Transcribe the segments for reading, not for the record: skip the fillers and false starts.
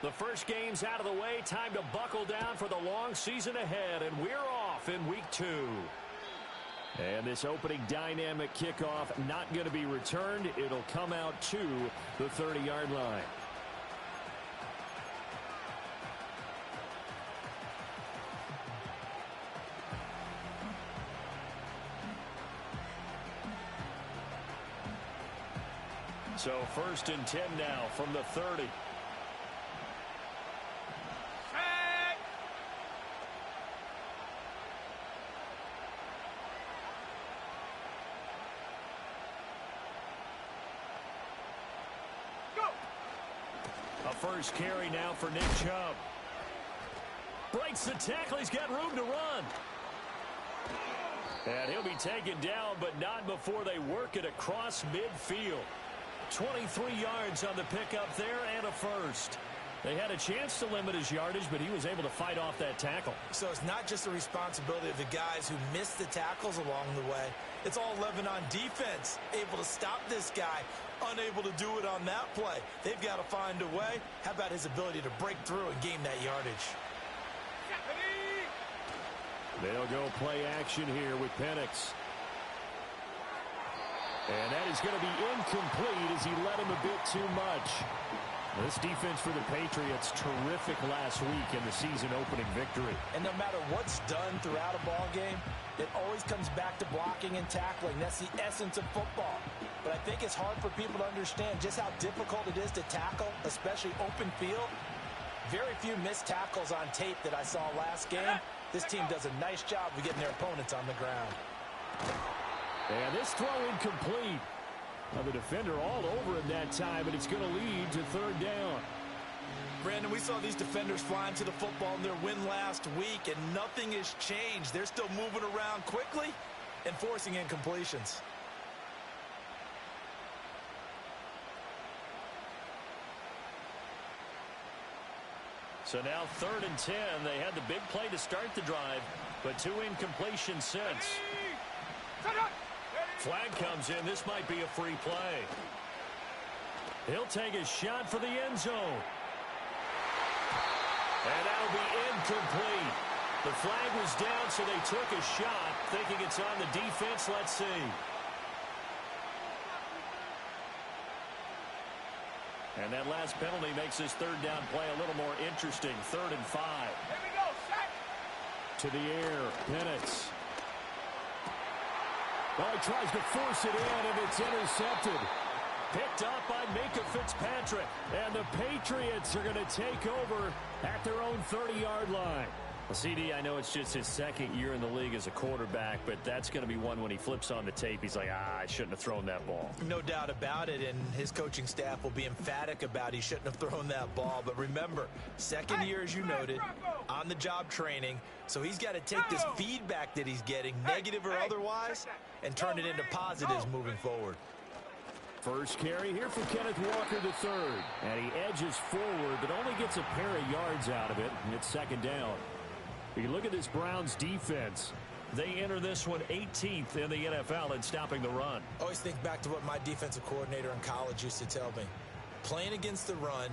The first game's out of the way. Time to buckle down for the long season ahead, and we're off in week 2. And this opening dynamic kickoff not going to be returned. It'll come out to the 30-yard line. So 1st and 10 now from the 30. A first carry now for Nick Chubb. Breaks the tackle. He's got room to run. And he'll be taken down, but not before they work it across midfield. 23 yards on the pickup there and a first. They had a chance to limit his yardage, but he was able to fight off that tackle. So it's not just the responsibility of the guys who missed the tackles along the way. It's all 11 on defense, able to stop this guy, unable to do it on that play. They've got to find a way. How about his ability to break through and gain that yardage? They'll go play action here with Penix. And that is going to be incomplete as he led him a bit too much. This defense for the Patriots, terrific last week in the season-opening victory. And no matter what's done throughout a ball game, it always comes back to blocking and tackling. That's the essence of football. But I think it's hard for people to understand just how difficult it is to tackle, especially open field. Very few missed tackles on tape that I saw last game. This team does a nice job of getting their opponents on the ground. And this throw incomplete. Well, the defender all over him that time, and it's going to lead to 3rd down. Brandon, we saw these defenders flying to the football in their win last week, and nothing has changed. They're still moving around quickly and forcing incompletions. So now 3rd and 10. They had the big play to start the drive, but 2 incompletions since. Flag comes in. This might be a free play. He'll take a shot for the end zone. And that'll be incomplete. The flag was down, so they took a shot, thinking it's on the defense. Let's see. And that last penalty makes this 3rd down play a little more interesting. 3rd and 5. Here we go, set. To the air, Penix. Well, he tries to force it in, and it's intercepted. Picked up by Minka Fitzpatrick. And the Patriots are going to take over at their own 30-yard line. Well, CD, I know it's just his 2nd year in the league as a quarterback, but that's going to be one when he flips on the tape. He's like, I shouldn't have thrown that ball. No doubt about it, and his coaching staff will be emphatic about he shouldn't have thrown that ball. But remember, 2nd year, as you noted, on-the-job training, so he's got to take this feedback that he's getting, negative or otherwise, and turn it into positives moving forward. First carry here for Kenneth Walker III. And he edges forward, but only gets a pair of yards out of it, and it's 2nd down. You look at this Browns defense. They enter this one 18th in the NFL in stopping the run. Always think back to what my defensive coordinator in college used to tell me. Playing against the run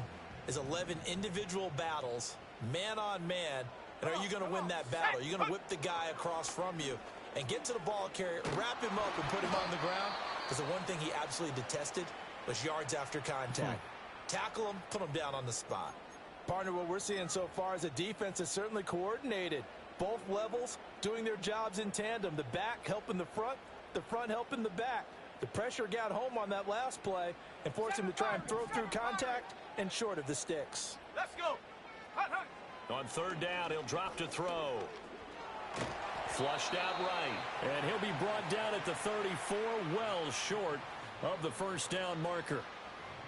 is 11 individual battles, man on man, and are you going to win that battle? Are you going to whip the guy across from you and get to the ball carrier, wrap him up, and put him on the ground? Because the one thing he absolutely detested was yards after contact. Tackle him, put him down on the spot. Partner, what we're seeing so far is a defense is certainly coordinated. Both levels doing their jobs in tandem. The back helping the front helping the back. The pressure got home on that last play and forced him to try and throw through contact and short of the sticks. Let's go. On 3rd down, he'll drop to throw. Flushed out right. And he'll be brought down at the 34, well short of the 1st down marker.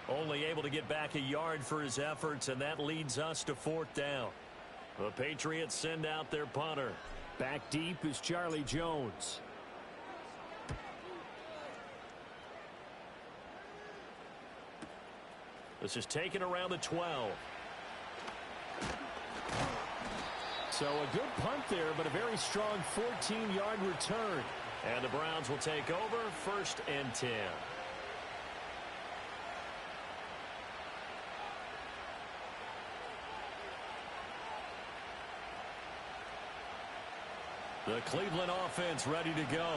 Only able to get back a yard for his efforts, and that leads us to 4th down. The Patriots send out their punter. Back deep is Charlie Jones. This is taken around the 12. So a good punt there, but a very strong 14-yard return. And the Browns will take over 1st and 10. The Cleveland offense ready to go.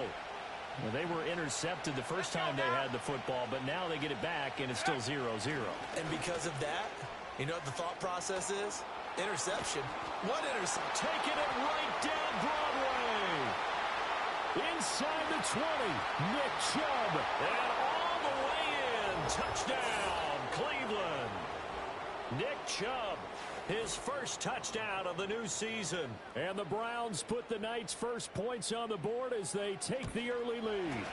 Well, they were intercepted the first time they had the football, but now they get it back, and it's still 0-0. And because of that, you know what the thought process is? Interception. What interception? Taking it right down Broadway. Inside the 20. Nick Chubb. And all the way in. Touchdown, Cleveland. Nick Chubb. His first touchdown of the new season. And the Browns put the night's first points on the board as they take the early lead.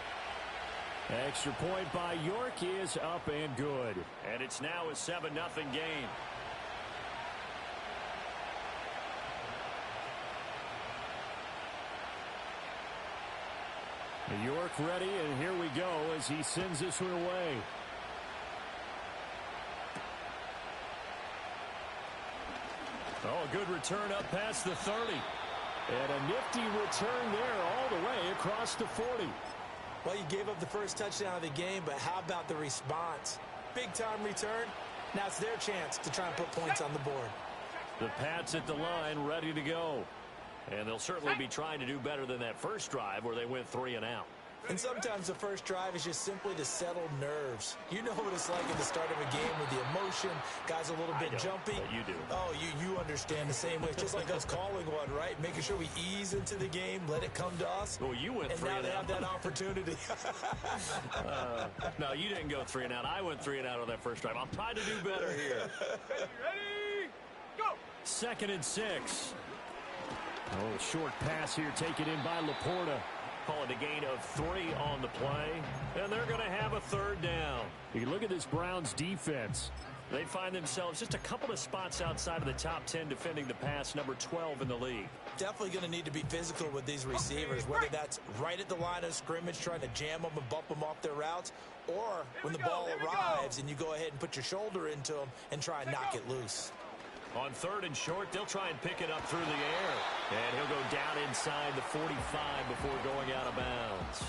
Extra point by York is up and good. And it's now a 7-0 game. York ready, and here we go as he sends this one away. Oh, a good return up past the 30. And a nifty return there all the way across the 40. Well, you gave up the first touchdown of the game, but how about the response? Big-time return. Now it's their chance to try and put points on the board. The Pats at the line ready to go. And they'll certainly be trying to do better than that first drive where they went 3 and out. And sometimes the first drive is just simply to settle nerves. You know what it's like at the start of a game with the emotion. Guys a little bit jumpy. But you do. Oh, you understand the same way. It's just like us calling one, right? Making sure we ease into the game, let it come to us. Well, you went 3 and out. And now they have that opportunity. No, you didn't go 3 and out. I went 3 and out on that first drive. I'm trying to do better here. Ready? Go! 2nd and 6. Oh, short pass here taken in by Laporta. Call it a gain of 3 on the play. And they're going to have a 3rd down. You can look at this Browns defense. They find themselves just a couple of spots outside of the top 10 defending the pass, number 12 in the league. Definitely going to need to be physical with these receivers, whether that's right at the line of scrimmage trying to jam them and bump them off their routes, or when the ball arrives and you go ahead and put your shoulder into them and try and knock it loose. On 3rd and short, they'll try and pick it up through the air. And he'll go down inside the 45 before going out of bounds.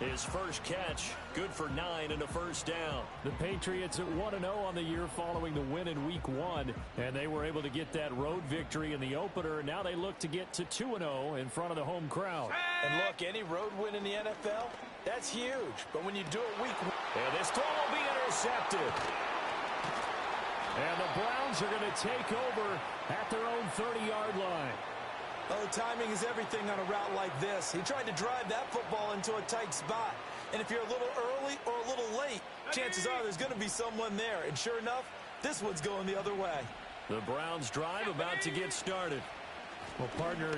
His first catch, good for 9 and a 1st down. The Patriots at 1-0 on the year following the win in Week 1. And they were able to get that road victory in the opener. Now they look to get to 2-0 in front of the home crowd. And look, any road win in the NFL, that's huge. But when you do it week 1. And this throw will be intercepted. And the Browns are going to take over at their own 30-yard line. Oh, timing is everything on a route like this. He tried to drive that football into a tight spot. And if you're a little early or a little late, chances are there's going to be someone there. And sure enough, this one's going the other way. The Browns drive about to get started. Well, partner,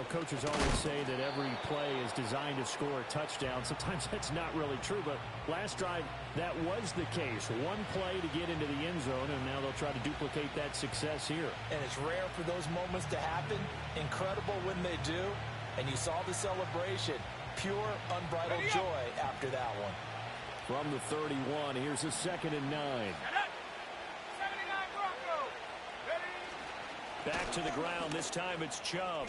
coaches always say that every play is designed to score a touchdown. Sometimes that's not really true, but last drive, that was the case. One play to get into the end zone, and now they'll try to duplicate that success here. And it's rare for those moments to happen. Incredible when they do. And you saw the celebration. Pure, unbridled joy after that one. From the 31, here's a 2nd and 9. Back to the ground. This time it's Chubb.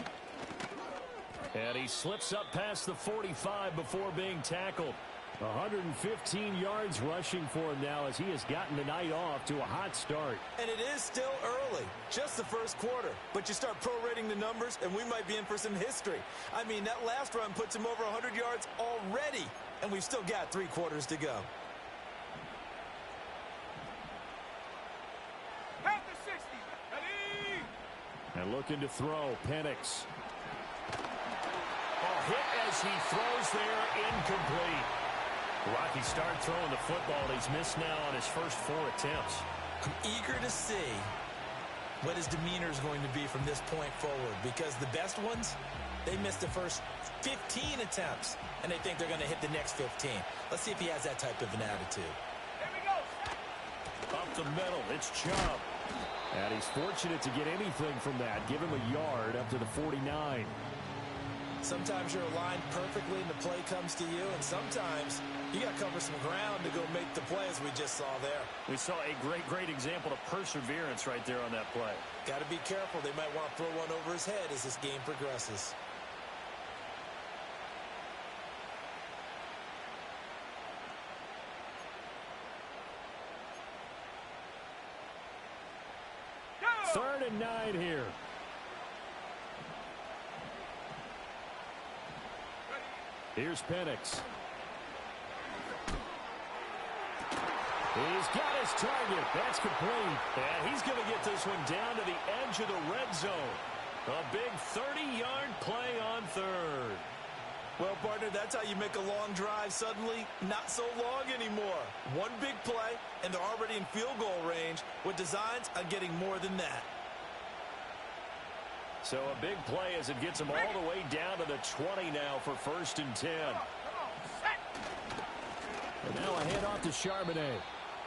And he slips up past the 45 before being tackled. 115 yards rushing for him now as he has gotten the night off to a hot start. And it is still early, just the first quarter. But you start prorating the numbers, and we might be in for some history. I mean, that last run puts him over 100 yards already, and we've still got 3 quarters to go. And looking to throw, Penix. Oh, hit as he throws there, incomplete. Rocky start throwing the football. He's missed now on his first 4 attempts. I'm eager to see what his demeanor is going to be from this point forward, because the best ones, they missed the first 15 attempts, and they think they're going to hit the next 15. Let's see if he has that type of an attitude. Here we go. Up the middle, it's Chubb. And he's fortunate to get anything from that. Give him a yard up to the 49. Sometimes you're aligned perfectly and the play comes to you, and sometimes you got to cover some ground to go make the play, as we just saw there. We saw a great example of perseverance right there on that play. Got to be careful. They might want to throw one over his head as this game progresses. Third and 9 here. Here's FnF. He's got his target. That's complete. And he's going to get this one down to the edge of the red zone. A big 30-yard play on third. Well, partner, that's how you make a long drive suddenly not so long anymore. One big play, and they're already in field goal range with designs on getting more than that. So a big play as it gets them all the way down to the 20 now for 1st and 10. And now a handoff to Charbonnet.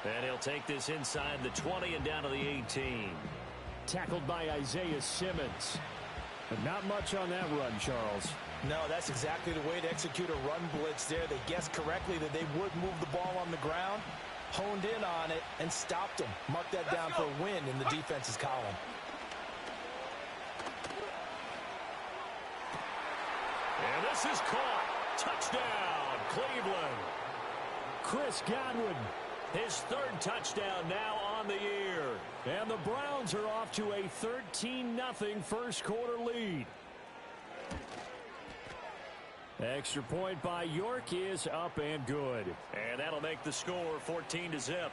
And he'll take this inside the 20 and down to the 18. Tackled by Isaiah Simmons. But not much on that run, Charles. No, that's exactly the way to execute a run blitz there. They guessed correctly that they would move the ball on the ground, honed in on it, and stopped them. Mark that down for a win in the defense's column. And this is caught. Touchdown, Cleveland. Chris Godwin. His 3rd touchdown now on the year. And the Browns are off to a 13-0 first quarter lead. Extra point by York is up and good. And that'll make the score 14-0.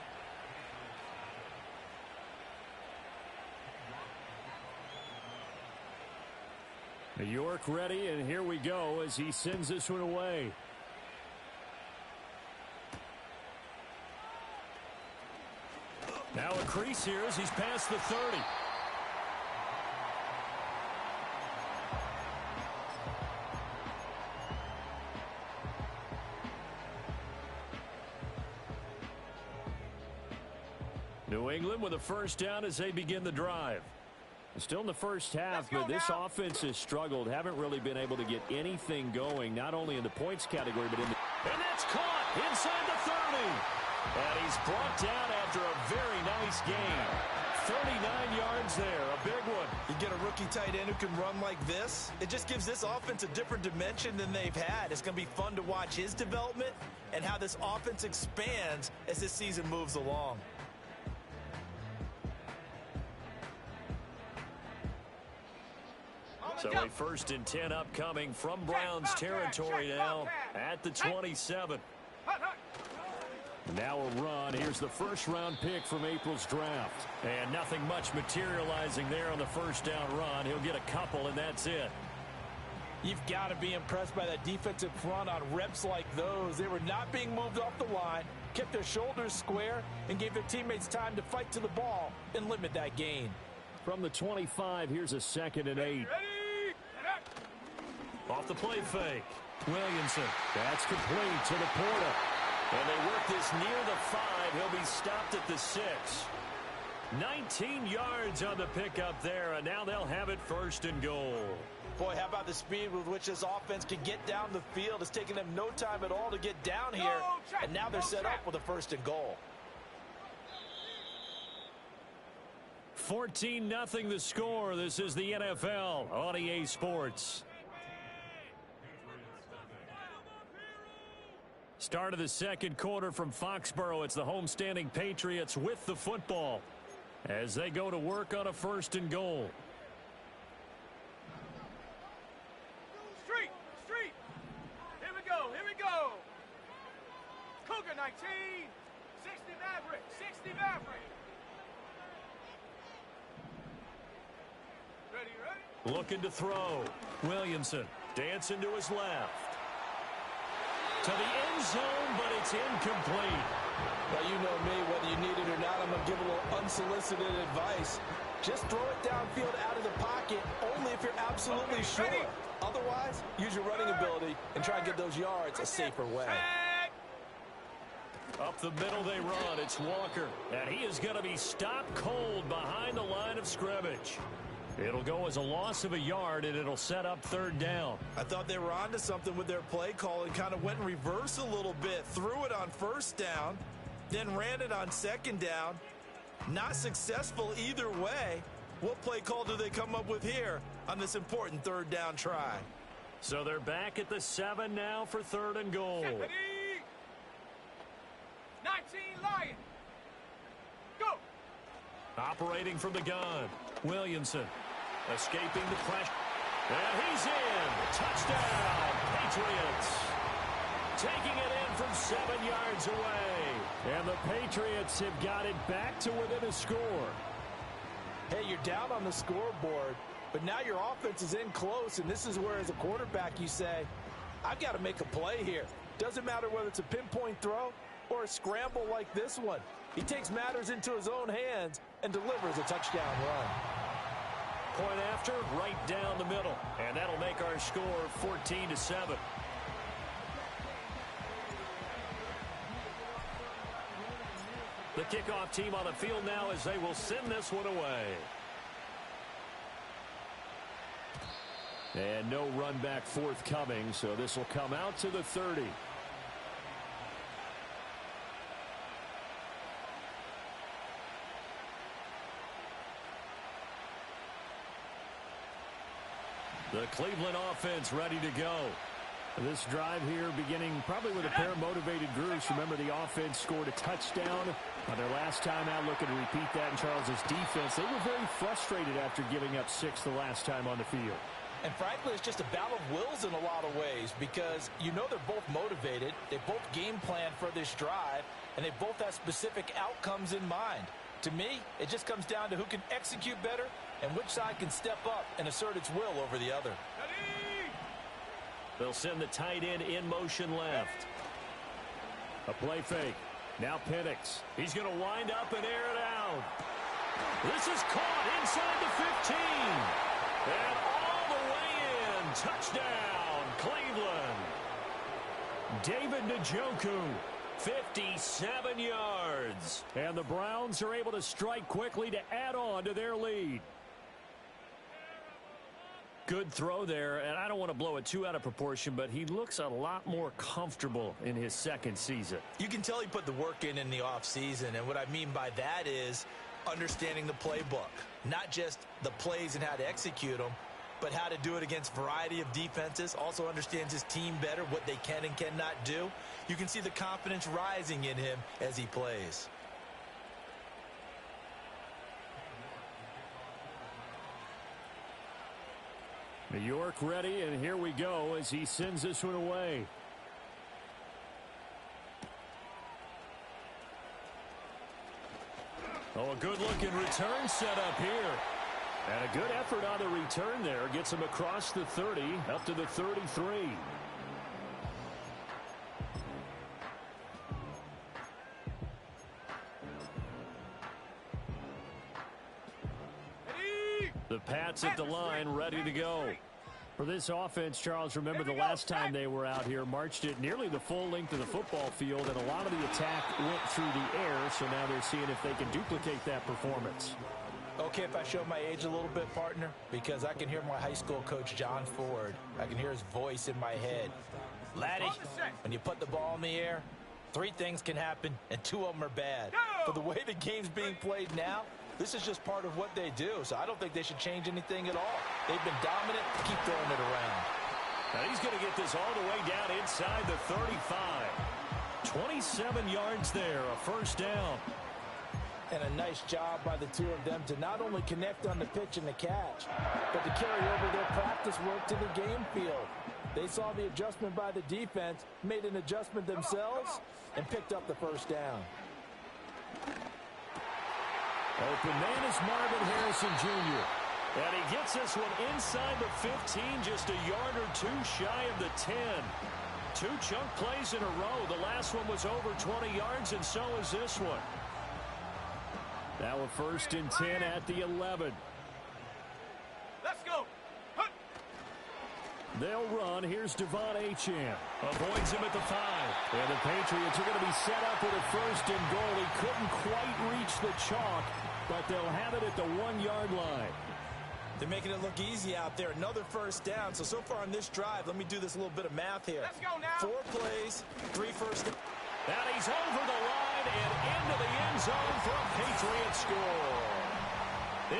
York ready, and here we go as he sends this one away. Now a crease here as he's past the 30. New England with a 1st down as they begin the drive. Still in the first half, but this offense has struggled. Haven't really been able to get anything going, not only in the points category, but in the... And that's caught inside the 30. And he's brought down after a very nice game. 39 yards there, a big one. You get a rookie tight end who can run like this. It just gives this offense a different dimension than they've had. It's going to be fun to watch his development and how this offense expands as this season moves along. So a 1st and 10 upcoming from Browns territory now at the 27. Now a run. Here's the 1st-round pick from April's draft. And nothing much materializing there on the 1st down run. He'll get a couple, and that's it. You've got to be impressed by that defensive front on reps like those. They were not being moved off the line, kept their shoulders square, and gave their teammates time to fight to the ball and limit that gain. From the 25, here's a 2nd and 8. Off the play fake. Williamson. That's complete to the Porta. And they work this near the 5. He'll be stopped at the 6. 19 yards on the pickup there, and now they'll have it 1st and goal. Boy, how about the speed with which this offense can get down the field? It's taken them no time at all to get down here, and now they're set up with a 1st and goal. 14-0 the score. This is the NFL on EA Sports. Start of the 2nd quarter from Foxborough. It's the homestanding Patriots with the football as they go to work on a 1st and goal. Street. Here we go. Cougar 19. 60 Maverick. Ready. Looking to throw. Williamson dancing to his left. To the end zone, but it's incomplete. Well, you know me, whether you need it or not, I'm going to give a little unsolicited advice. Just throw it downfield out of the pocket, only if you're absolutely sure. Otherwise, use your running ability and try and get those yards a safer way. Up the middle they run. It's Walker. And he is going to be stopped cold behind the line of scrimmage. It'll go as a loss of a yard, and it'll set up 3rd down. I thought they were onto something with their play call and kind of went in reverse a little bit. Threw it on 1st down, then ran it on 2nd down. Not successful either way. What play call do they come up with here on this important 3rd down try? So they're back at the 7 now for 3rd and goal. 19 Lion. Go. Operating from the gun. Williamson escaping the pressure. And he's in. Touchdown, Patriots. taking it in from 7 yards away. And the Patriots have got it back to within a score. Hey, you're down on the scoreboard, but now your offense is in close, and this is where, as a quarterback, you say, I've got to make a play here. Doesn't matter whether it's a pinpoint throw or a scramble like this one. He takes matters into his own hands and delivers a touchdown run. Point after, right down the middle. And that'll make our score 14-7. The kickoff team on the field now as they will send this one away. And no run back forthcoming, so this will come out to the 30. The Cleveland offense ready to go. This drive here beginning probably with a pair of motivated groups. Remember, the offense scored a touchdown on their last time out, looking to repeat that in Charles's defense. They were very frustrated after giving up 6 the last time on the field. And frankly, it's just a battle of wills in a lot of ways because you know they're both motivated. They both game plan for this drive, and they both have specific outcomes in mind. To me, it just comes down to who can execute better and which side can step up and assert its will over the other. They'll send the tight end in motion left. A play fake. Now Penix. He's going to wind up and air it out. This is caught inside the 15. And all the way in. Touchdown, Cleveland. David Njoku. 57 yards. And the Browns are able to strike quickly to add on to their lead. Good throw there, and I don't want to blow it too out of proportion, but he looks a lot more comfortable in his second season. You can tell he put the work in the offseason, and what I mean by that is understanding the playbook. Not just the plays and how to execute them, but how to do it against a variety of defenses. Also understands his team better, what they can and cannot do. You can see the confidence rising in him as he plays. New York ready, and here we go as he sends this one away. Oh, a good-looking return set up here. And a good effort on the return there. Gets him across the 30, up to the 33. The Pats at the line, ready to go. For this offense, Charles, remember the last time they were out here, marched it nearly the full length of the football field, and a lot of the attack went through the air, so now they're seeing if they can duplicate that performance. Okay, if I show my age a little bit, partner, because I can hear my high school coach, John Ford. I can hear his voice in my head. Laddie, when you put the ball in the air, 3 things can happen, and 2 of them are bad. But the way the game's being played now, this is just part of what they do, so I don't think they should change anything at all. They've been dominant. Keep throwing it around. Now he's going to get this all the way down inside the 35. 27 yards there, a first down. And a nice job by the 2 of them to not only connect on the pitch and the catch, but to carry over their practice work to the game field. They saw the adjustment by the defense, made an adjustment themselves, and picked up the first down. Open man is Marvin Harrison Jr. And he gets this one inside the 15, just a yard or 2 shy of the 10. 2 chunk plays in a row. The last one was over 20 yards, and so is this one. Now a 1st and 10 at the 11. Let's go. Hunt. They'll run. Here's Devon Achane. Avoids him at the 5. And the Patriots are going to be set up with a 1st and goal. He couldn't quite reach the chalk, but they'll have it at the 1-yard line. They're making it look easy out there. Another first down. So far on this drive, let me do this little bit of math here. Let's go now. 4 plays, 3 first downs. And he's over the line and into the end zone for a Patriots score.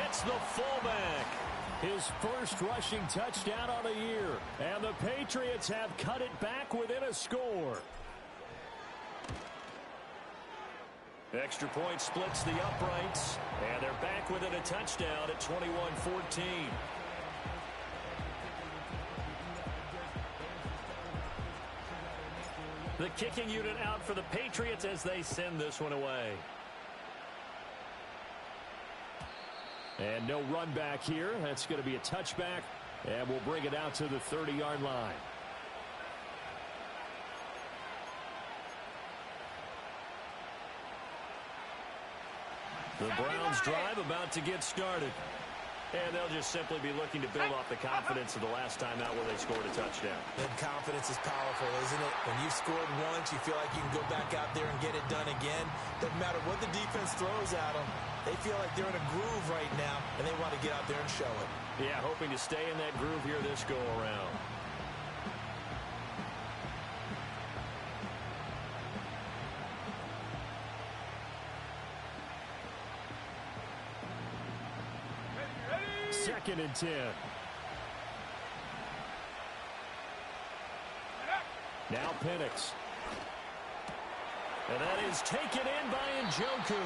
It's the fullback. His first rushing touchdown on the year. And the Patriots have cut it back within a score. Extra point splits the uprights, and they're back within a touchdown at 21-14. The kicking unit out for the Patriots as they send this one away. And no run back here. That's going to be a touchback, and we'll bring it out to the 30-yard line. The Browns drive about to get started. And they'll just simply be looking to build off the confidence of the last time out where they scored a touchdown. And confidence is powerful, isn't it? When you've scored once, you feel like you can go back out there and get it done again. Doesn't matter what the defense throws at them. They feel like they're in a groove right now, and they want to get out there and show it. Yeah, hoping to stay in that groove here this go-around. Second and 10. Now Penix. And that is taken in by Njoku.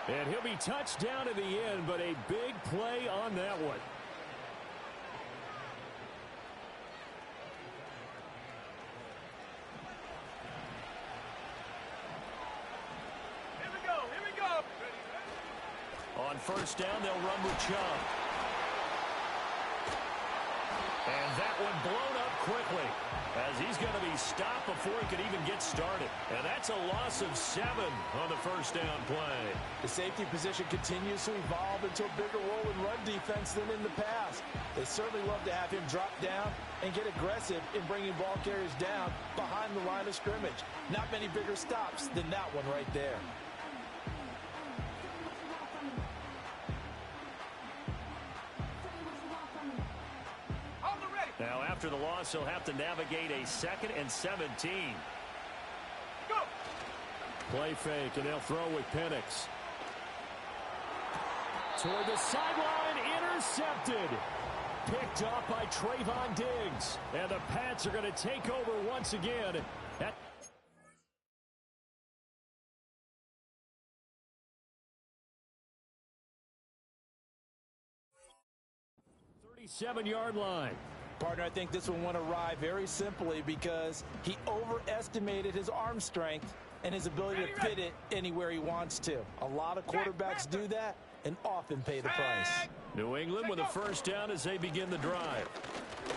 And he'll be touched down at the end, but a big play on that one. Here we go, here we go. On first down, they'll run with Chubb. And that one blown up quickly as he's going to be stopped before he could even get started. And that's a loss of 7 on the first down play. The safety position continues to evolve into a bigger role in run defense than in the past. They certainly love to have him drop down and get aggressive in bringing ball carriers down behind the line of scrimmage. Not many bigger stops than that one right there. Now, after the loss, he'll have to navigate a 2nd and 17. Go! Play fake, and they'll throw with Penix. Toward the sideline, intercepted. Picked off by Trayvon Diggs. And the Pats are going to take over once again. At 37-yard line. Partner, I think this one went awry very simply because he overestimated his arm strength and his ability to fit it anywhere he wants to. A lot of quarterbacks do that and often pay the price. New England with a first down as they begin the drive.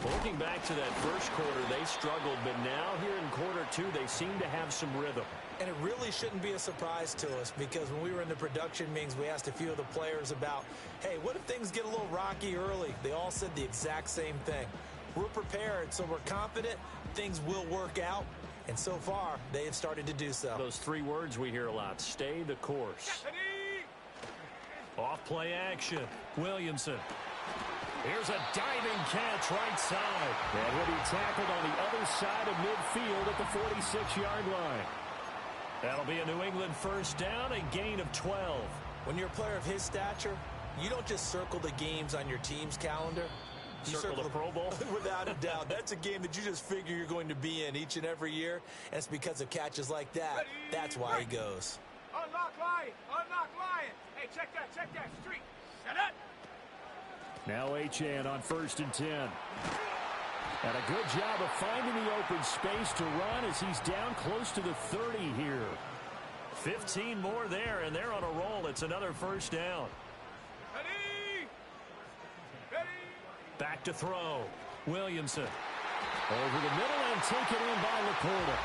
Looking back to that first quarter, they struggled, but now here in quarter 2, they seem to have some rhythm. And it really shouldn't be a surprise to us because when we were in the production meetings, we asked a few of the players about, hey, what if things get a little rocky early? They all said the exact same thing. We're prepared, so we're confident things will work out. And so far, they have started to do so. Those 3 words we hear a lot, stay the course. Off play action, Williamson. Here's a diving catch right side. And he'll be tackled on the other side of midfield at the 46-yard line. That'll be a New England first down, a gain of 12. When you're a player of his stature, you don't just circle the games on your team's calendar. You circle the Pro Bowl? Without a doubt. That's a game that you just figure you're going to be in each and every year. And it's because of catches like that. That's why he goes. Unlock line! Unlock line! Hey, check that street! Set up! Now Achane on first and 10. And a good job of finding the open space to run as he's down close to the 30 here. 15 more there, and they're on a roll. It's another first down. Ready! Ready! Back to throw. Williamson. Over the middle and taken in by Laporta.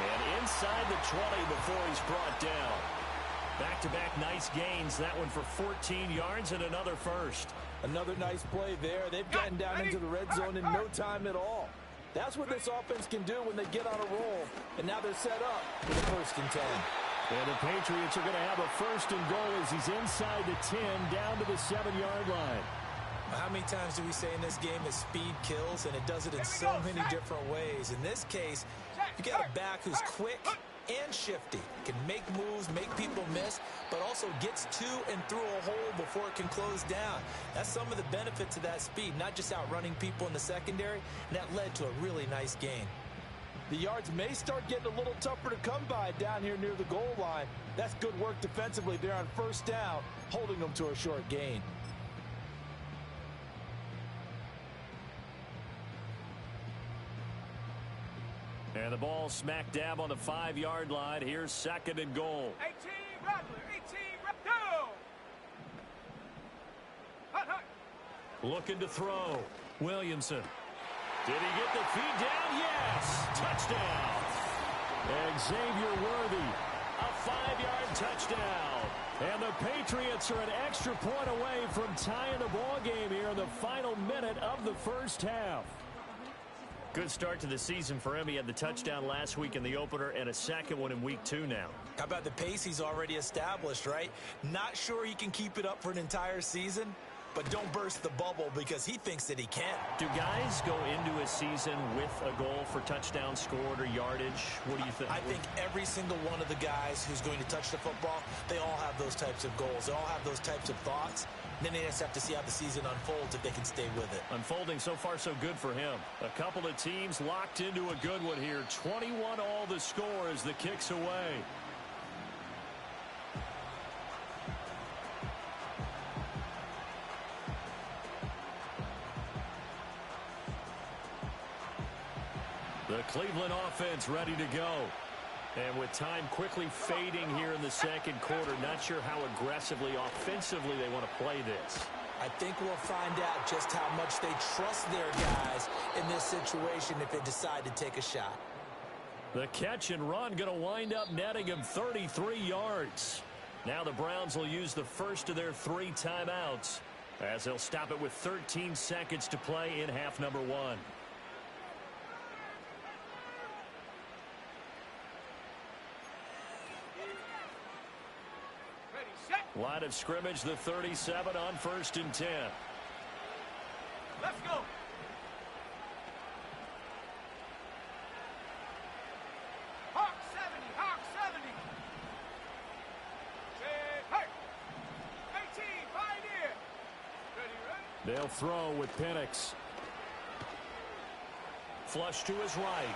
And inside the 20 before he's brought down. Back-to-back nice gains. That one for 14 yards and another first. Another nice play there. They've gotten down into the red zone in no time at all. That's what this offense can do when they get on a roll. And now they're set up for the first and 10. And the Patriots are going to have a first and goal as he's inside the 10 down to the 7-yard line. How many times do we say in this game that speed kills, and it does it in so many different ways? In this case, you got a back who's quick and shifty, can make moves, make people miss, but also gets to and through a hole before it can close down. That's some of the benefits of that speed, not just outrunning people in the secondary, and that led to a really nice gain. The yards may start getting a little tougher to come by down here near the goal line. That's good work defensively there on first down, holding them to a short gain. And the ball smack dab on the 5-yard line. Here's 2nd and goal. 18 Rattler, 18 Rattler. Hut, hut. Looking to throw. Williamson. Did he get the feed down? Yes. Touchdown. Xavier Worthy. A 5-yard touchdown. And the Patriots are an extra point away from tying the ball game here in the final minute of the first half. Good start to the season for him. He had the touchdown last week in the opener and a second one in week 2 now. How about the pace he's already established, right? Not sure he can keep it up for an entire season, but don't burst the bubble because he thinks that he can. Do guys go into a season with a goal for touchdowns scored or yardage? What do you think? I think every single one of the guys who's going to touch the football, they all have those types of goals. They all have those types of thoughts. And then they just have to see how the season unfolds if they can stay with it. Unfolding so far so good for him. A couple of teams locked into a good one here. 21 all the score as the kick's away. The Cleveland offense ready to go. And with time quickly fading here in the second quarter, not sure how aggressively, offensively they want to play this. I think we'll find out just how much they trust their guys in this situation if they decide to take a shot. The catch and run going to wind up netting him 33 yards. Now the Browns will use the first of their 3 timeouts as they'll stop it with 13 seconds to play in half number 1. Line of scrimmage, the 37 on 1st and 10. Let's go. Hawk 70, Hawk 70. Hey, 18, Pioneer. Ready. They'll throw with Penix. Flush to his right.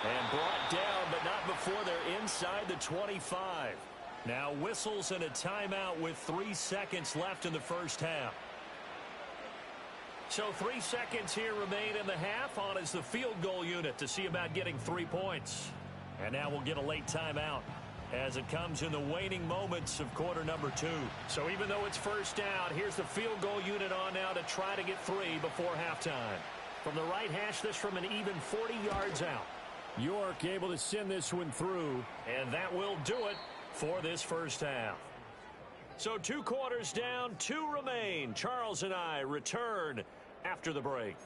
And brought down, but not before they're inside the 25. Now whistles and a timeout with 3 seconds left in the first half. So 3 seconds here remain in the half. On is the field goal unit to see about getting 3 points. And now we'll get a late timeout as it comes in the waning moments of quarter number 2. So even though it's first down, here's the field goal unit on now to try to get 3 before halftime. From the right hash, this from an even 40 yards out. York able to send this one through, and that will do it for this first half. So 2 quarters down, 2 remain. Charles and I return after the break.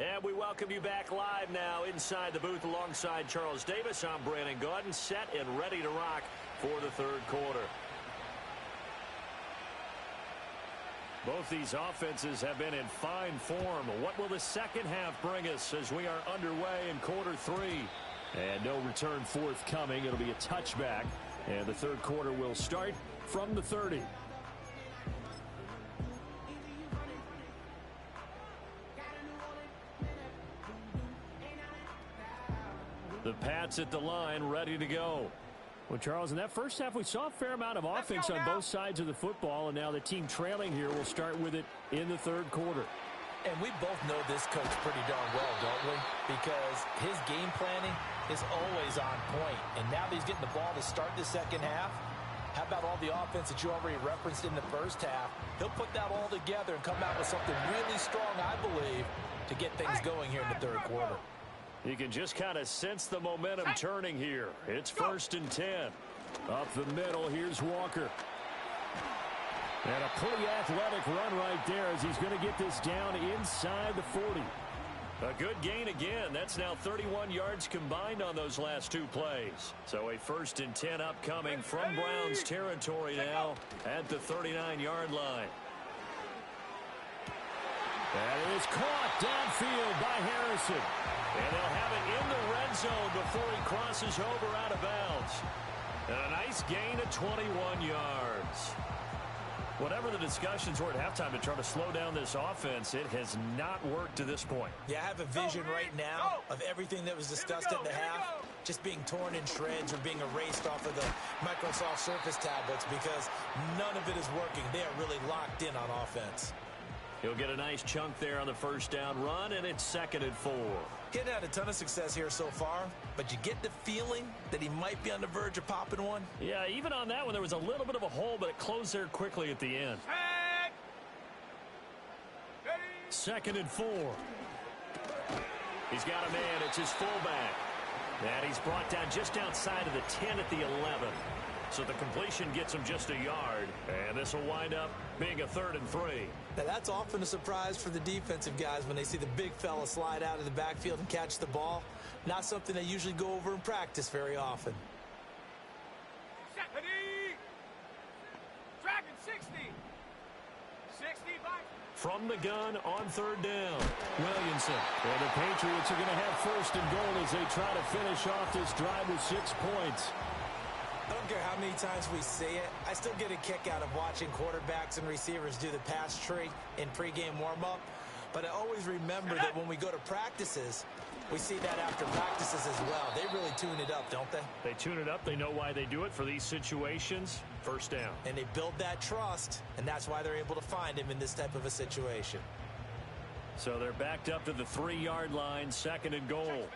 And we welcome you back live now inside the booth alongside Charles Davis. I'm Brandon Gaudin, set and ready to rock for the 3rd quarter. Both these offenses have been in fine form. What will the second half bring us as we are underway in quarter 3? And no return forthcoming. It'll be a touchback. And the 3rd quarter will start from the 30. The Pats at the line, ready to go. Well, Charles, in that first half, we saw a fair amount of offense on both sides of the football, and now the team trailing here will start with it in the 3rd quarter. And we both know this coach pretty darn well, don't we? Because his game planning is always on point. And now that he's getting the ball to start the second half, how about all the offense that you already referenced in the first half? He'll put that all together and come out with something really strong, I believe, to get things going here in the 3rd quarter. You can just kind of sense the momentum turning here. It's 1st and 10. Up the middle, here's Walker. And a pretty athletic run right there as he's going to get this down inside the 40. A good gain again. That's now 31 yards combined on those last 2 plays. So a 1st and 10 upcoming from Browns territory now at the 39-yard line. That is caught downfield by Harrison. And they'll have it in the red zone before he crosses over out of bounds. And a nice gain of 21 yards. Whatever the discussions were at halftime to try to slow down this offense, it has not worked to this point. Yeah, I have a vision right now of everything that was discussed at the half just being torn in shreds or being erased off of the Microsoft Surface tablets because none of it is working. They are really locked in on offense. He'll get a nice chunk there on the first down run, and it's 2nd and 4. Getting had a ton of success here so far, but you get the feeling that he might be on the verge of popping one. Yeah, even on that one, there was a little bit of a hole, but it closed there quickly at the end. 2nd and 4. He's got a man. It's his fullback. And he's brought down just outside of the 10 at the 11. So the completion gets him just a yard. And this will wind up being a 3rd and 3. Now, that's often a surprise for the defensive guys when they see the big fella slide out of the backfield and catch the ball. Not something they usually go over in practice very often. Dragon 60. 60 by. From the gun on 3rd down, Williamson. And the Patriots are going to have 1st and goal as they try to finish off this drive with 6 points. I don't care how many times we see it. I still get a kick out of watching quarterbacks and receivers do the pass tree in pregame warm-up. But I always remember that when we go to practices, we see that after practices as well. They really tune it up, don't they? They tune it up. They know why they do it for these situations. 1st down. And they build that trust, and that's why they're able to find him in this type of a situation. So they're backed up to the 3-yard line, 2nd and goal.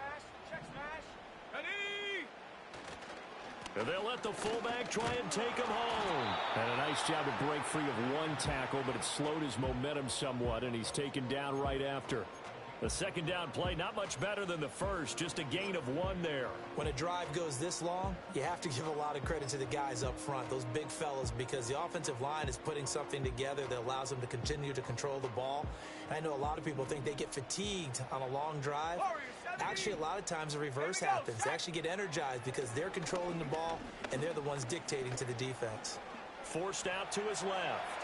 Check smash. Ready. And they'll let the fullback try and take him home. And a nice job to break free of one tackle, but it slowed his momentum somewhat, and he's taken down right after. The 2nd down play, not much better than the first, just a gain of 1 there. When a drive goes this long, you have to give a lot of credit to the guys up front, those big fellas, because the offensive line is putting something together that allows them to continue to control the ball. And I know a lot of people think they get fatigued on a long drive. Actually, a lot of times the reverse happens. They actually get energized because they're controlling the ball, and they're the ones dictating to the defense. Forced out to his left.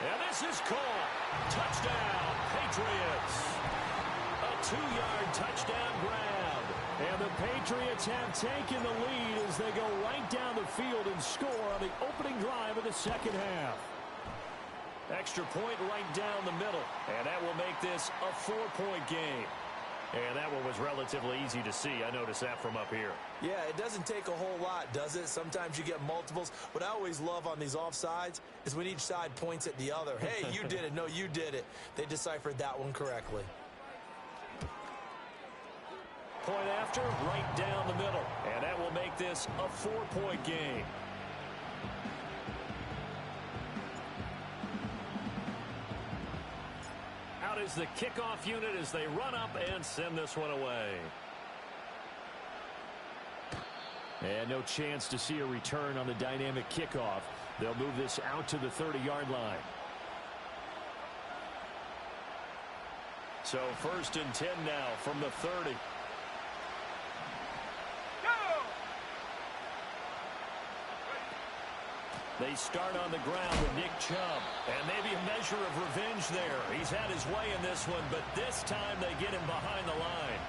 And this is caught. Touchdown, Patriots. A 2-yard touchdown grab. And the Patriots have taken the lead as they go right down the field and score on the opening drive of the 2nd half. Extra point right down the middle. And that will make this a 4-point game. And that one was relatively easy to see. I noticed that from up here. Yeah, it doesn't take a whole lot, does it? Sometimes you get multiples. What I always love on these offsides is when each side points at the other. Hey, you did it. No, you did it. They deciphered that one correctly. Point after, right down the middle. And that will make this a 4-point game. Out is the kickoff unit as they run up and send this one away. And no chance to see a return on the dynamic kickoff. They'll move this out to the 30-yard line. So 1st and 10 now from the 30. They start on the ground with Nick Chubb. And maybe a measure of revenge there. He's had his way in this one, but this time they get him behind the line.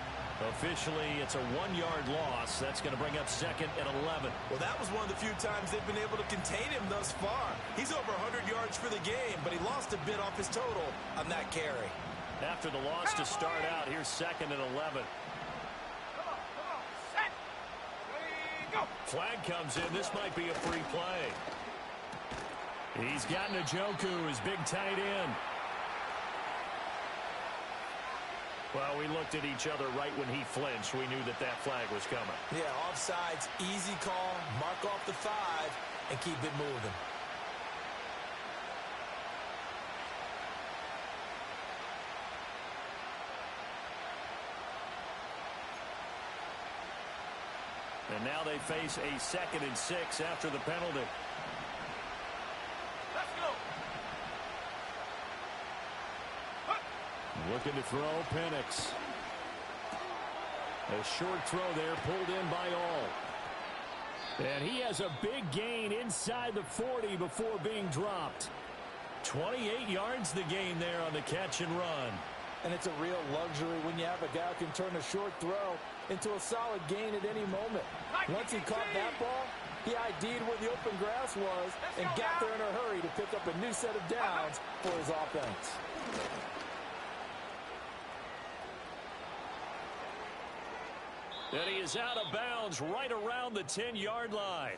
Officially, it's a 1-yard loss. That's going to bring up 2nd and 11. Well, that was one of the few times they've been able to contain him thus far. He's over 100 yards for the game, but he lost a bit off his total on that carry. After the loss to start out, here's 2nd and 11. Come on, set. Ready, go. Flag comes in. This might be a free play. He's got Njoku, his big tight end. Well, we looked at each other right when he flinched. We knew that that flag was coming. Yeah, offsides, easy call, mark off the 5, and keep it moving. And now they face a 2nd and 6 after the penalty. Let's go. Looking to throw, Penix. A short throw there, pulled in by all. And he has a big gain inside the 40 before being dropped. 28 yards the gain there on the catch and run. And it's a real luxury when you have a guy who can turn a short throw into a solid gain at any moment. Once he caught that ball, He ID'd where the open grass was and got there in a hurry to pick up a new set of downs for his offense. And he is out of bounds right around the 10-yard line.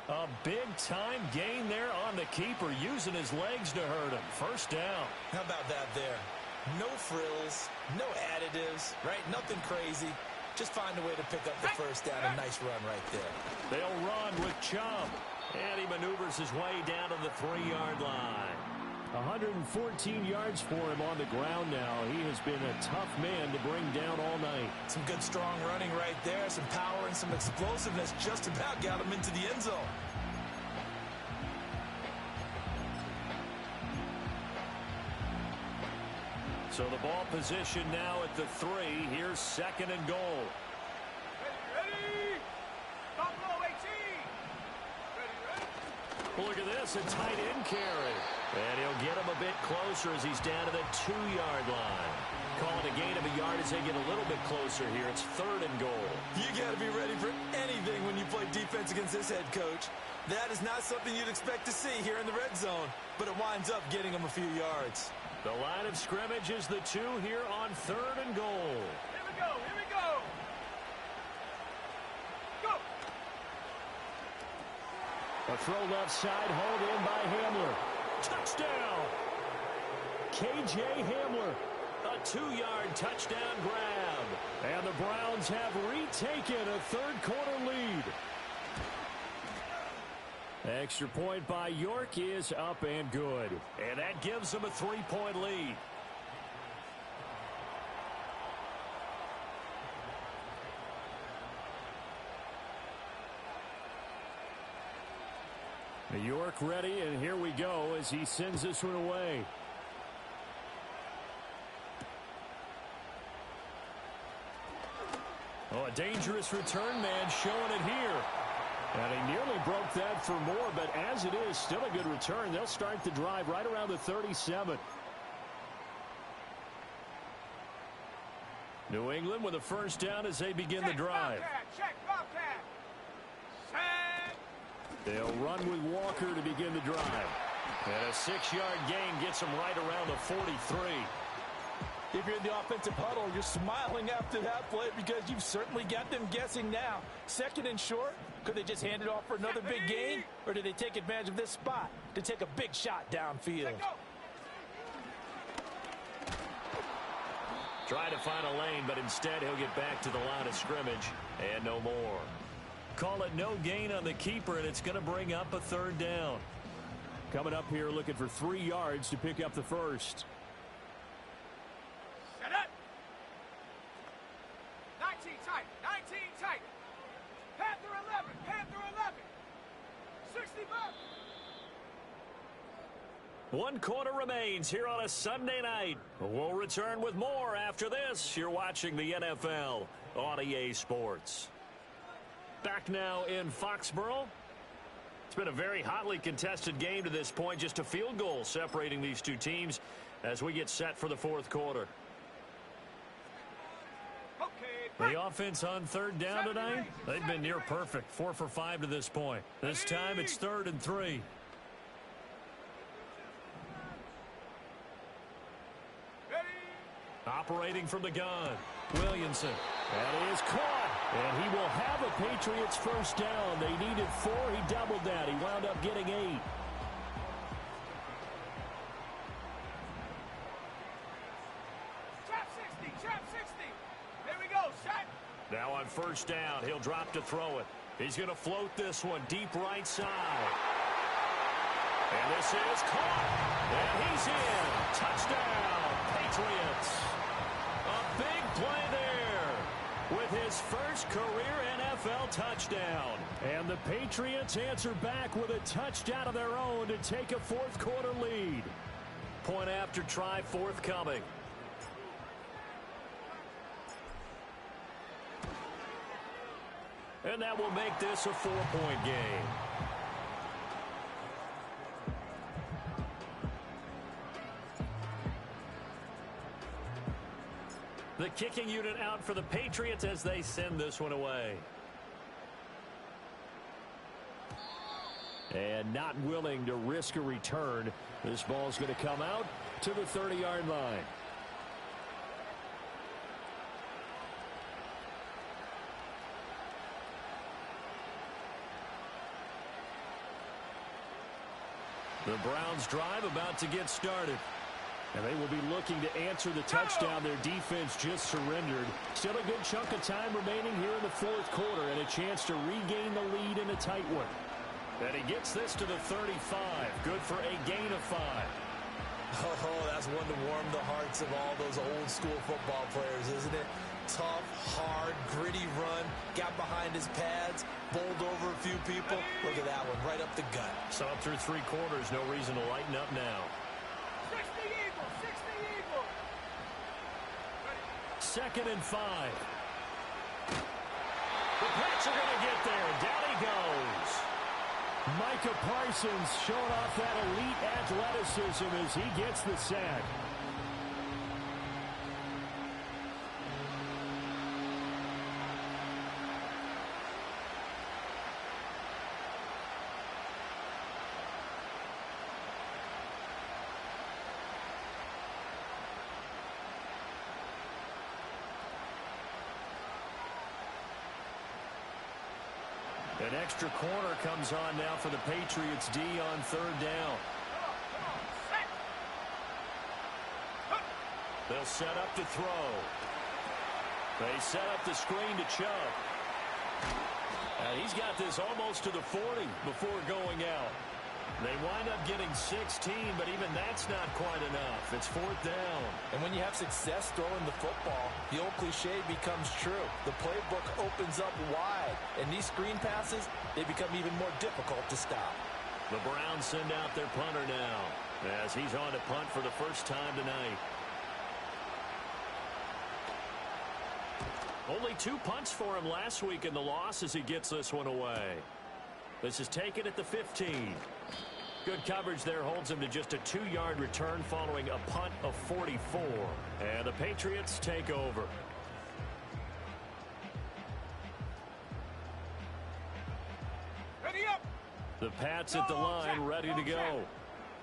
A big-time gain there on the keeper, using his legs to hurt him. First down. How about that there? No frills, no additives, right? Nothing crazy. Just find a way to pick up the first down. A nice run right there. They'll run with Chubb. And he maneuvers his way down to the 3-yard line. 114 yards for him on the ground now. He has been a tough man to bring down all night. Some good strong running right there. Some power and some explosiveness just about got him into the end zone. So the ball position now at the 3. Here's 2nd and goal. Ready? Buffalo 18. Ready? Look at this, a tight end carry. And he'll get him a bit closer as he's down to the 2-yard line. Calling a gain of a yard as they get a little bit closer here. It's 3rd and goal. You got to be ready for anything when you play defense against this head coach. That is not something you'd expect to see here in the red zone, but it winds up getting him a few yards. The line of scrimmage is the 2 here on 3rd and goal. Here we go, here we go. Go. A throw left side, hauled in by Hamler. Touchdown! K.J. Hamler. A 2-yard touchdown grab. And the Browns have retaken a 3rd quarter lead. Extra point by York is up and good. And that gives them a 3-point lead. York ready, and here we go as he sends this one away. Oh, a dangerous return man showing it here. And he nearly broke that for more, but as it is, still a good return. They'll start the drive right around the 37. New England with a first down as they begin the drive. Check Bobcat. Set. They'll run with Walker to begin the drive. And a 6-yard gain gets them right around the 43. If you're in the offensive huddle, you're smiling after that play because you've certainly got them guessing now. 2nd and short, could they just hand it off for another big gain? Or do they take advantage of this spot to take a big shot downfield? Try to find a lane, but instead he'll get back to the line of scrimmage and no more. Call it no gain on the keeper, and it's going to bring up a 3rd down. Coming up here looking for 3 yards to pick up the first. Set up. 19 tight. 19 tight. Panther 11. Panther 11. 60 bucks. 1 quarter remains here on a Sunday night. We'll return with more after this. You're watching the NFL on EA Sports. Back now in Foxborough. It's been a very hotly contested game to this point. Just a field goal separating these two teams as we get set for the 4th quarter. The offense on 3rd down tonight, they've been near perfect. 4 for 5 to this point. This time it's 3rd and 3. Operating from the gun, Williamson. That is caught. And he will have a Patriots first down. They needed 4. He doubled that. He wound up getting 8. Trap 60. Trap 60. Here we go. Set. Now on first down, he'll drop to throw it. He's going to float this one deep right side. And this is caught. And he's in. Touchdown, Patriots. A big play there with his first career NFL touchdown. And the Patriots answer back with a touchdown of their own to take a 4th quarter lead. Point after try forthcoming. And that will make this a 4-point game. The kicking unit out for the Patriots as they send this one away. And not willing to risk a return. This ball's going to come out to the 30-yard line. The Browns drive about to get started. And they will be looking to answer the touchdown their defense just surrendered. Still a good chunk of time remaining here in the fourth quarter and a chance to regain the lead in a tight one. And he gets this to the 35. Good for a gain of 5. Oh, that's one to warm the hearts of all those old school football players, isn't it? Tough, hard, gritty run. Got behind his pads, bowled over a few people. Look at that one, right up the gut. So up through 3 quarters, no reason to lighten up now. 60 Eagles, 60 Eagles. 2nd and 5. The Pats are going to get there. Down he goes. Micah Parsons showing off that elite athleticism as he gets the sack. An extra corner comes on now for the Patriots D on 3rd down. They'll set up to throw. They set up the screen to Chubb. And he's got this almost to the 40 before going out. They wind up getting 16, but even that's not quite enough. It's 4th down. And when you have success throwing the football, the old cliche becomes true. The playbook opens up wide, and these screen passes, they become even more difficult to stop. The Browns send out their punter now as he's on to punt for the first time tonight. Only 2 punts for him last week in the loss as he gets this one away. This is taken at the 15. Good coverage there holds him to just a 2-yard return following a punt of 44. And the Patriots take over. Ready up. The Pats at the line ready to go.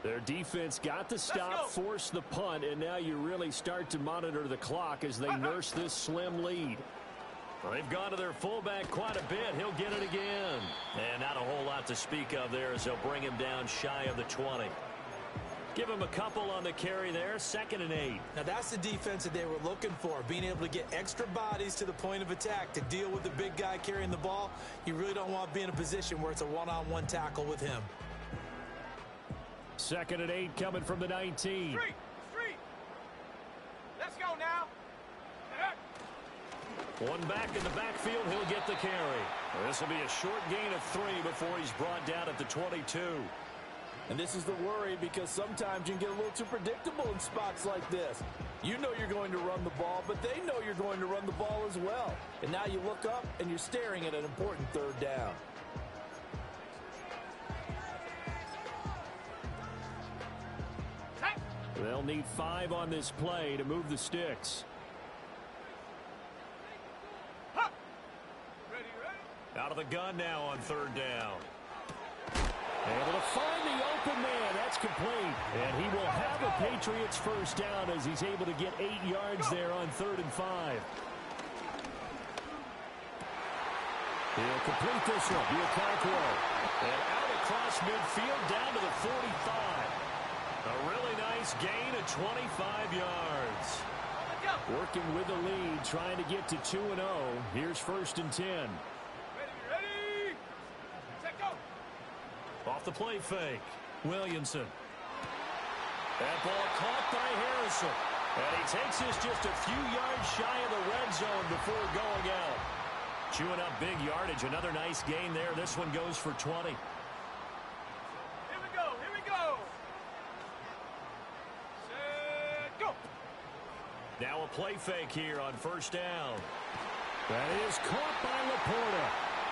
Their defense got the stop, forced the punt, and now you really start to monitor the clock as they nurse this slim lead. Well, they've gone to their fullback quite a bit. He'll get it again. And not a whole lot to speak of there as they'll bring him down shy of the 20. Give him a couple on the carry there. 2nd and 8. Now that's the defense that they were looking for, being able to get extra bodies to the point of attack to deal with the big guy carrying the ball. You really don't want to be in a position where it's a one-on-one tackle with him. 2nd and 8 coming from the 19. Street. Let's go now. One back in the backfield, he'll get the carry. This will be a short gain of 3 before he's brought down at the 22. And this is the worry because sometimes you can get a little too predictable in spots like this. You know you're going to run the ball, but they know you're going to run the ball as well. And now you look up and you're staring at an important 3rd down. They'll need 5 on this play to move the sticks. Out of the gun now on 3rd down. Able to find the open man. That's complete. And he will have a Patriots first down as he's able to get 8 yards there on 3rd and 5. He'll complete this one. Bianco. And out across midfield down to the 45. A really nice gain of 25 yards. Working with the lead, trying to get to 2-0. Here's 1st and 10. Ready. Set go. Off the play fake. Williamson. That ball caught by Harrison. And he takes this just a few yards shy of the red zone before going out. Chewing up big yardage. Another nice gain there. This one goes for 20. Here we go. Set go. Now a play fake here on 1st down. That is caught by Laporta.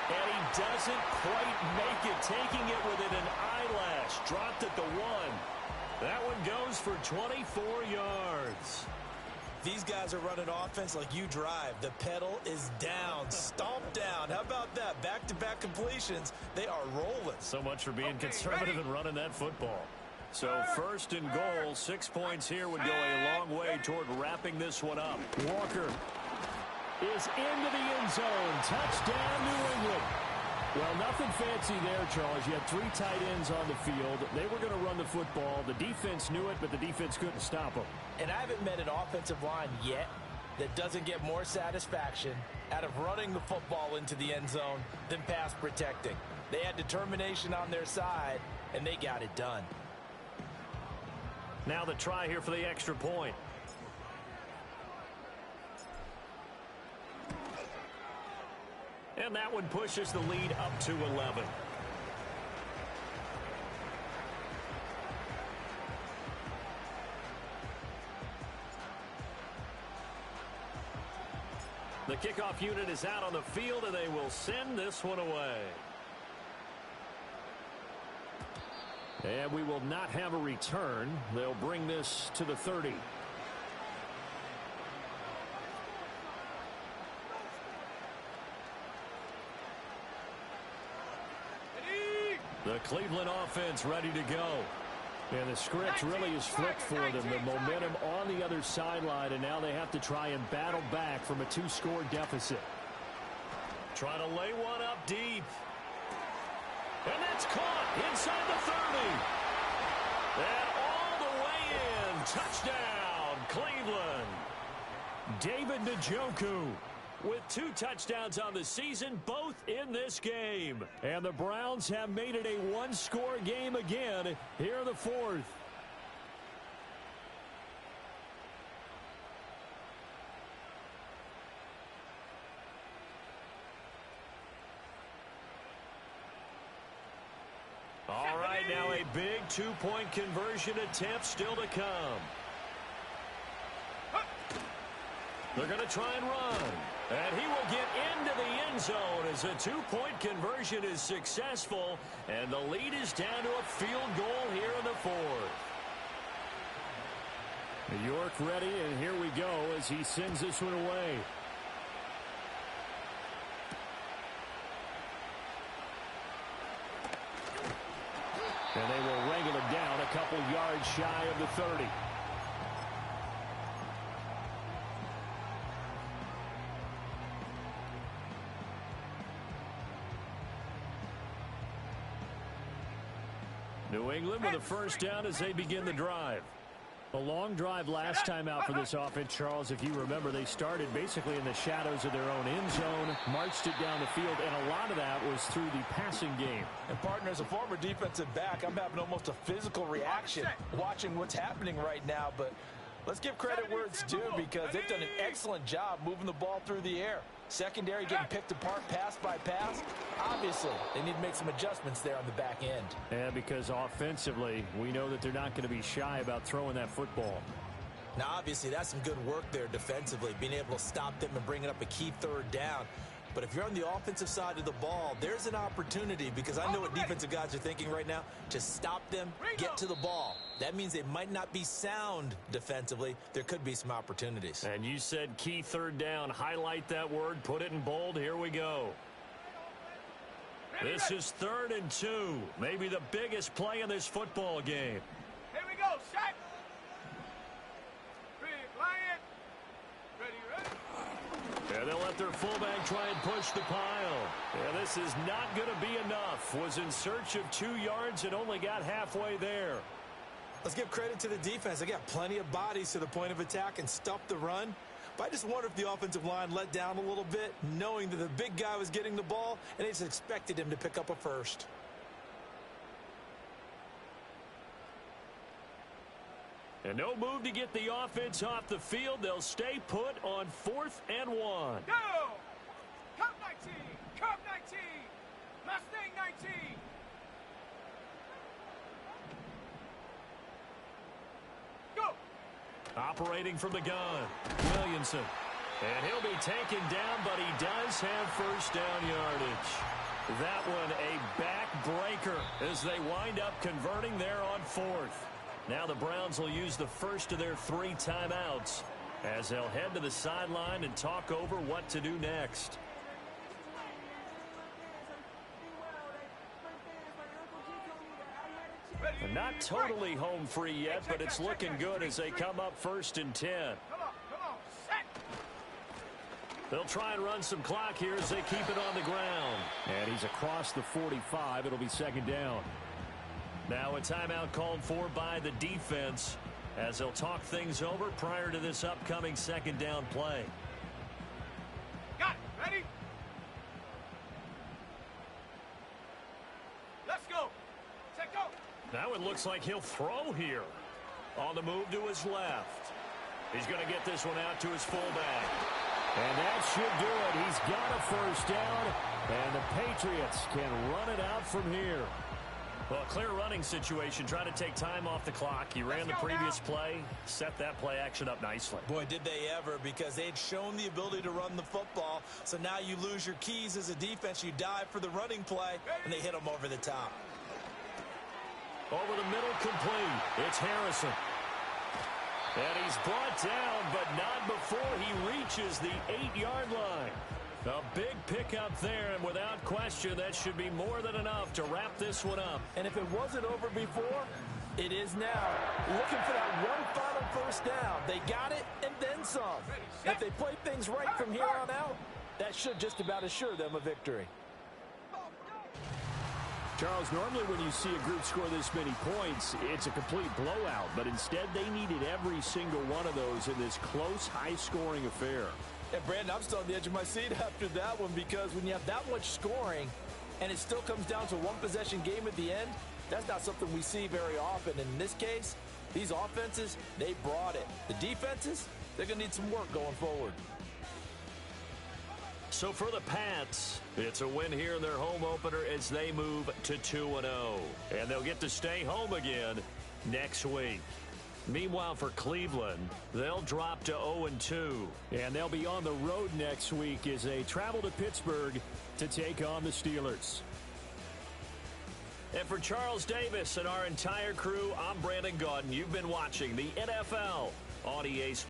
And he doesn't quite make it, taking it within an eyelash. Dropped at the 1. That one goes for 24 yards. These guys are running offense like you drive. The pedal is down, stomp down. How about that? Back-to-back completions. They are rolling. So much for being conservative and running that football. So first and goal, 6 points here would go a long way toward wrapping this one up. Walker is into the end zone. Touchdown, New England. Well, nothing fancy there, Charles. You had 3 tight ends on the field. They were going to run the football. The defense knew it, but the defense couldn't stop them. And I haven't met an offensive line yet that doesn't get more satisfaction out of running the football into the end zone than pass protecting. They had determination on their side, and they got it done. Now the try here for the extra point. And that one pushes the lead up to 11. The kickoff unit is out on the field, and they will send this one away. And we will not have a return. They'll bring this to the 30. The Cleveland offense ready to go. And the script really is flipped for them. The momentum on the other sideline, and now they have to try and battle back from a 2-score deficit. Trying to lay one up deep. And that's caught inside the 30. And all the way in. Touchdown, Cleveland. David Njoku with 2 touchdowns on the season, both in this game. And the Browns have made it a 1-score game again here in the 4th. All right, now a big 2-point conversion attempt still to come. They're going to try and run. And he will get into the end zone as a 2-point conversion is successful. And the lead is down to a field goal here in the 4th. New York ready, and here we go as he sends this one away. And they will wrangle it down a couple yards shy of the 30. New England with a first down as they begin the drive. A long drive last time out for this offense, Charles. If you remember, they started basically in the shadows of their own end zone, marched it down the field, and a lot of that was through the passing game. And, partner, as a former defensive back, I'm having almost a physical reaction watching what's happening right now. But let's give credit where it's due because they've done an excellent job moving the ball through the air. Secondary getting picked apart pass by pass. Obviously, they need to make some adjustments there on the back end. And because offensively, we know that they're not going to be shy about throwing that football. Now, obviously, that's some good work there defensively, being able to stop them and bringing up a key 3rd down. But if you're on the offensive side of the ball, there's an opportunity, because I know what defensive guys are thinking right now, to stop them, get to the ball. That means they might not be sound defensively. There could be some opportunities. And you said key 3rd down. Highlight that word. Put it in bold. Here we go. This is 3rd and 2. Maybe the biggest play in this football game. Here we go, shot. Big Lion. Ready. And they'll let their fullback try and push the pile. Yeah, this is not going to be enough. Was in search of 2 yards and only got halfway there. Let's give credit to the defense. They got plenty of bodies to the point of attack and stop the run. But I just wonder if the offensive line let down a little bit, knowing that the big guy was getting the ball, and they just expected him to pick up a first. And no move to get the offense off the field. They'll stay put on 4th and 1. Go! Cup 19! Cup 19! Mustang 19! Go! Operating from the gun, Williamson. And he'll be taken down, but he does have first down yardage. That one a backbreaker as they wind up converting there on 4th. Now the Browns will use the first of their 3 timeouts. as they'll head to the sideline and talk over what to do next. They're not totally home free yet, but it's looking good as they come up 1st and 10. Come on, set. They'll try and run some clock here as they keep it on the ground. And he's across the 45. It'll be 2nd down. Now a timeout called for by the defense as they'll talk things over prior to this upcoming 2nd down play. Got it. Ready? Let's go. Set, go. Now it looks like he'll throw here. On the move to his left. He's going to get this one out to his fullback. And that should do it. He's got a 1st down, and the Patriots can run it out from here. Well, a clear running situation, trying to take time off the clock. He ran the previous play, set that play action up nicely. Boy, did they ever, because they'd shown the ability to run the football. So now you lose your keys as a defense. You dive for the running play, and they hit them over the top. Over the middle, complete. It's Harrison. And he's brought down, but not before he reaches the 8-yard line. A big pickup there, and without question, that should be more than enough to wrap this one up. And if it wasn't over before, it is now. Looking for that one final 1st down. They got it, and then some. If they play things right from here on out, that should just about assure them a victory. Charles, normally when you see a group score this many points, it's a complete blowout. But instead, they needed every single one of those in this close, high-scoring affair. And, Brandon, I'm still on the edge of my seat after that one, because when you have that much scoring and it still comes down to a one-possession game at the end, that's not something we see very often. And in this case, these offenses, they brought it. The defenses, they're going to need some work going forward. So for the Pats, it's a win here in their home opener as they move to 2-0. And they'll get to stay home again next week. Meanwhile, for Cleveland, they'll drop to 0-2. And they'll be on the road next week as they travel to Pittsburgh to take on the Steelers. And for Charles Davis and our entire crew, I'm Brandon Gaudin. You've been watching the NFL on EA Sports.